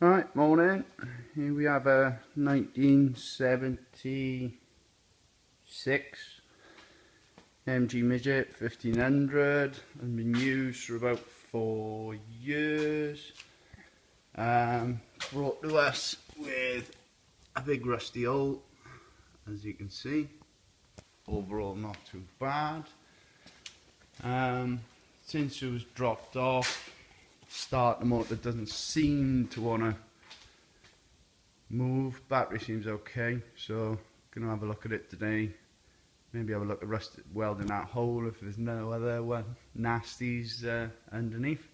Alright, morning. Here we have a 1976 MG Midget 1500. Has been used for about 4 years. Brought to us with a big rusty hole, as you can see. Overall not too bad. Since it was dropped off, starter motor doesn't seem to want to move. Battery seems okay, so gonna have a look at it today. Maybe have a look at welding that hole if there's no other nasties underneath,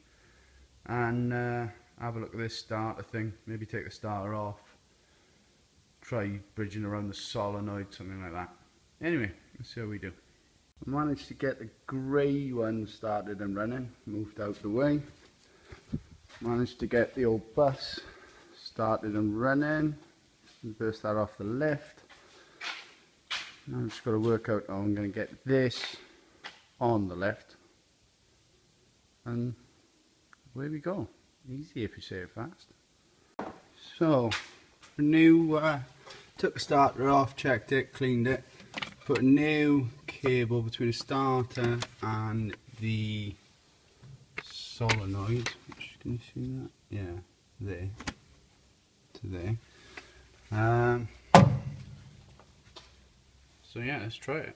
and have a look at this starter thing. Maybe take the starter off, try bridging around the solenoid, something like that. Anyway, let's see how we do. I managed to get the grey one started and running, moved out the way. Managed to get the old bus started and running. Burst that off the lift. Now I've just got to work out how I'm going to get this on the lift. And away we go. Easy if you say it fast. So, took the starter off, checked it, cleaned it. Put a new cable between the starter and the solenoid. Can you see that? Yeah, there to there. So yeah, let's try it.